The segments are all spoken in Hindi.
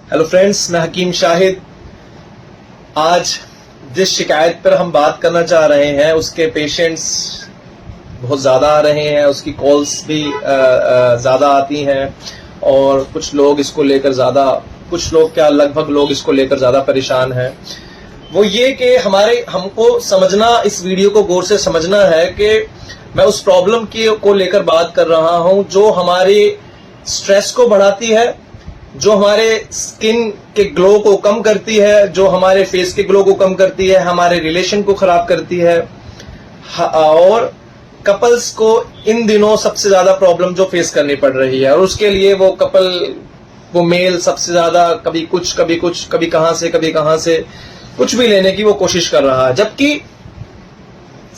हेलो फ्रेंड्स, मैं हकीम शाहिद। आज जिस शिकायत पर हम बात करना चाह रहे हैं उसके पेशेंट्स बहुत ज़्यादा आ रहे हैं, उसकी कॉल्स भी ज़्यादा आती हैं और कुछ लोग इसको लेकर लगभग लोग इसको लेकर ज़्यादा परेशान हैं। वो ये कि हमको समझना, इस वीडियो को गौर से समझना है कि मैं उस प्रॉब्लम को लेकर बात कर रहा हूं जो हमारे स्ट्रेस को बढ़ाती है, जो हमारे स्किन के ग्लो को कम करती है, जो हमारे फेस के ग्लो को कम करती है, हमारे रिलेशन को खराब करती है। और कपल्स को इन दिनों सबसे ज्यादा प्रॉब्लम जो फेस करनी पड़ रही है, और उसके लिए वो मेल सबसे ज्यादा कभी कुछ कभी कहां से कुछ भी लेने की वो कोशिश कर रहा है। जबकि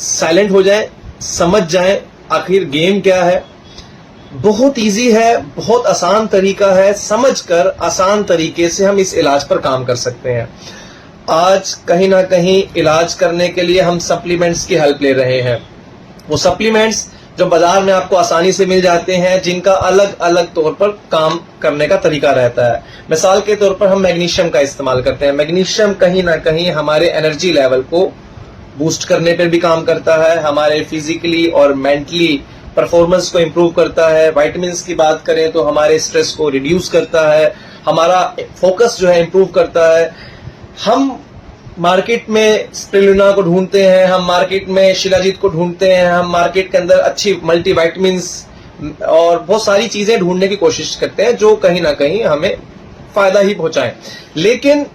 साइलेंट हो जाए, समझ जाए आखिर गेम क्या है। बहुत इजी है, बहुत आसान तरीका है, समझकर आसान तरीके से हम इस इलाज पर काम कर सकते हैं। आज कहीं ना कहीं इलाज करने के लिए हम सप्लीमेंट्स की हेल्प ले रहे हैं। वो सप्लीमेंट्स जो बाजार में आपको आसानी से मिल जाते हैं, जिनका अलग अलग तौर पर काम करने का तरीका रहता है। मिसाल के तौर पर हम मैग्नीशियम का इस्तेमाल करते हैं। मैग्नीशियम कहीं ना कहीं हमारे एनर्जी लेवल को बूस्ट करने पर भी काम करता है, हमारे फिजिकली और मेंटली परफॉर्मेंस को इंप्रूव करता है। विटामिन्स की बात करें तो हमारे स्ट्रेस को रिड्यूस करता है, हमारा फोकस जो है इंप्रूव करता है। हम मार्केट में स्पिरुलिना को ढूंढते हैं, हम मार्केट में शिलाजीत को ढूंढते हैं, हम मार्केट के अंदर अच्छी मल्टी विटामिन्स और बहुत सारी चीजें ढूंढने की कोशिश करते हैं जो कहीं ना कहीं हमें फायदा ही पहुंचाएं। लेकिन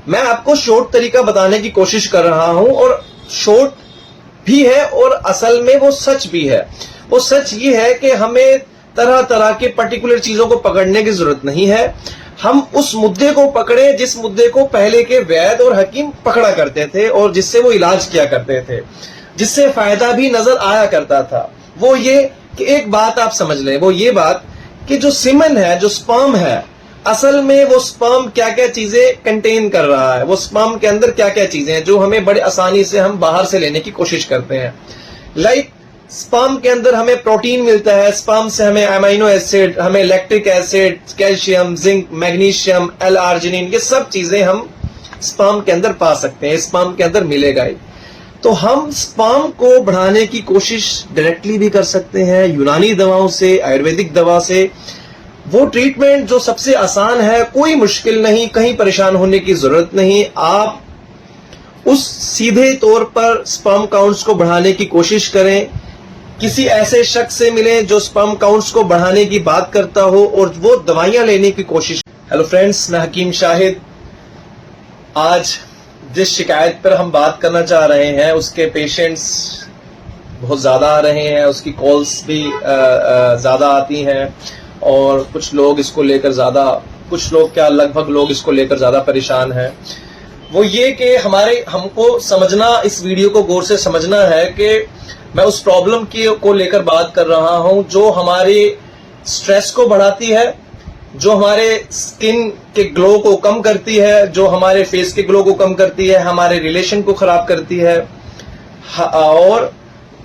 मैं आपको शॉर्ट तरीका बताने की कोशिश कर रहा हूं, और शॉर्ट भी है और असल में वो सच भी है। वो सच ये है कि हमें तरह तरह के पर्टिकुलर चीजों को पकड़ने की जरूरत नहीं है। हम उस मुद्दे को पकड़े जिस मुद्दे को पहले के वैद्य और हकीम पकड़ा करते थे और जिससे वो इलाज किया करते थे, जिससे फायदा भी नजर आया करता था। वो ये कि एक बात आप समझ लें, वो ये बात कि जो सीमेन है, जो स्पर्म है, असल में वो स्पर्म क्या क्या चीजें कंटेन कर रहा है, वो स्पर्म के अंदर क्या क्या चीजें हैं जो हमें बड़े आसानी से हम बाहर से लेने की कोशिश करते हैं। लाइक स्पर्म के अंदर हमें प्रोटीन मिलता है, स्पर्म से हमें अमीनो एसिड, हमें lactic acid, calcium, zinc, magnesium, L-arginine, ये सब चीजें हम स्पर्म के अंदर पा सकते हैं, स्पर्म के अंदर मिलेगा ही। तो हम स्पर्म को बढ़ाने की कोशिश डायरेक्टली भी कर सकते हैं, यूनानी दवाओं से, आयुर्वेदिक दवा से। वो ट्रीटमेंट जो सबसे आसान है, कोई मुश्किल नहीं, कहीं परेशान होने की जरूरत नहीं। आप उस सीधे तौर पर स्पर्म काउंट्स को बढ़ाने की कोशिश करें, किसी ऐसे शख्स से मिलें जो स्पर्म काउंट्स को बढ़ाने की बात करता हो और वो दवाइयां लेने की कोशिश। हेलो फ्रेंड्स, मैं हकीम शाहिद। आज जिस शिकायत पर हम बात करना चाह रहे हैं उसके पेशेंट्स बहुत ज्यादा आ रहे हैं, उसकी कॉल्स भी ज्यादा आती हैं और कुछ लोग लगभग लोग इसको लेकर ज्यादा परेशान हैं। वो ये कि हमको समझना, इस वीडियो को गौर से समझना है कि मैं उस प्रॉब्लम को लेकर बात कर रहा हूं जो हमारे स्ट्रेस को बढ़ाती है, जो हमारे स्किन के ग्लो को कम करती है, जो हमारे फेस के ग्लो को कम करती है, हमारे रिलेशन को खराब करती है। और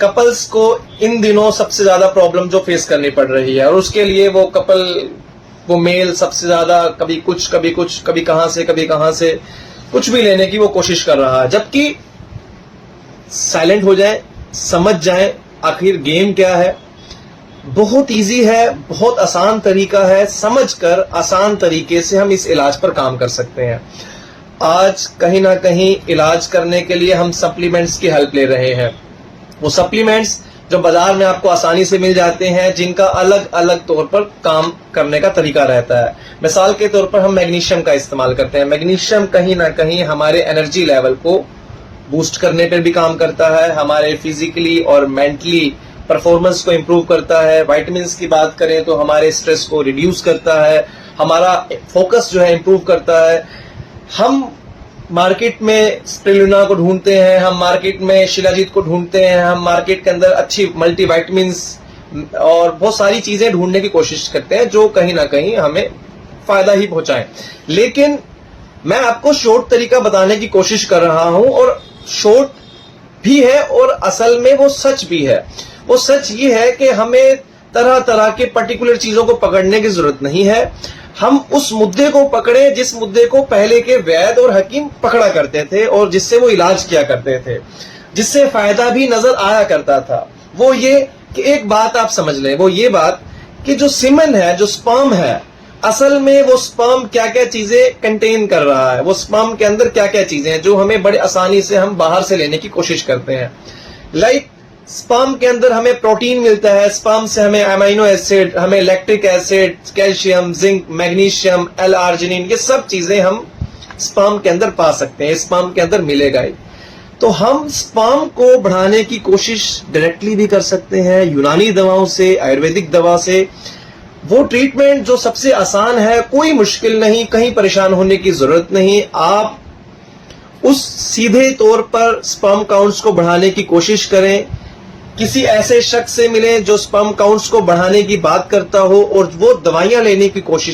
कपल्स को इन दिनों सबसे ज्यादा प्रॉब्लम जो फेस करनी पड़ रही है, और उसके लिए वो मेल सबसे ज्यादा कभी कहां से कुछ भी लेने की वो कोशिश कर रहा है। जबकि साइलेंट हो जाए, समझ जाए आखिर गेम क्या है। बहुत इजी है, बहुत आसान तरीका है, समझकर आसान तरीके से हम इस इलाज पर काम कर सकते हैं। आज कहीं ना कहीं इलाज करने के लिए हम सप्लीमेंट्स की हेल्प ले रहे हैं। वो सप्लीमेंट्स जो बाजार में आपको आसानी से मिल जाते हैं, जिनका अलग अलग तौर पर काम करने का तरीका रहता है। मिसाल के तौर पर हम मैग्नीशियम का इस्तेमाल करते हैं। मैग्नीशियम कहीं ना कहीं हमारे एनर्जी लेवल को बूस्ट करने पर भी काम करता है, हमारे फिजिकली और मेंटली परफॉर्मेंस को इंप्रूव करता है। विटामिन्स की बात करें तो हमारे स्ट्रेस को रिड्यूस करता है, हमारा फोकस जो है इंप्रूव करता है। हम मार्केट में स्पिरुलिना को ढूंढते हैं, हम मार्केट में शिलाजीत को ढूंढते हैं, हम मार्केट के अंदर अच्छी मल्टी विटामिन्स और बहुत सारी चीजें ढूंढने की कोशिश करते हैं जो कहीं ना कहीं हमें फायदा ही पहुंचाएं। लेकिन मैं आपको शॉर्ट तरीका बताने की कोशिश कर रहा हूं, और शॉर्ट भी है और असल में वो सच भी है। वो सच ये है कि हमें तरह तरह के पर्टिकुलर चीजों को पकड़ने की जरूरत नहीं है। हम उस मुद्दे को पकड़े जिस मुद्दे को पहले के वैद्य और हकीम पकड़ा करते थे और जिससे वो इलाज किया करते थे, जिससे फायदा भी नजर आया करता था। वो ये कि एक बात आप समझ लें, वो ये बात कि जो सीमेन है, जो स्पर्म है, असल में वो स्पर्म क्या क्या चीजें कंटेन कर रहा है, वो स्पर्म के अंदर क्या क्या चीजें हैं जो हमें बड़े आसानी से हम बाहर से लेने की कोशिश करते हैं। लाइक स्पर्म के अंदर हमें प्रोटीन मिलता है, स्पर्म से हमें अमीनो एसिड, हमें lactic acid, calcium, zinc, magnesium, L-arginine, ये सब चीजें हम स्पर्म के अंदर पा सकते हैं, स्पर्म के अंदर मिलेगा ही। तो हम स्पर्म को बढ़ाने की कोशिश डायरेक्टली भी कर सकते हैं, यूनानी दवाओं से, आयुर्वेदिक दवा से। वो ट्रीटमेंट जो सबसे आसान है, कोई मुश्किल नहीं, कहीं परेशान होने की जरूरत नहीं। आप उस सीधे तौर पर स्पर्म काउंट्स को बढ़ाने की कोशिश करें, किसी ऐसे शख्स से मिलें जो स्पर्म काउंट्स को बढ़ाने की बात करता हो और वो दवाइयां लेने की कोशिश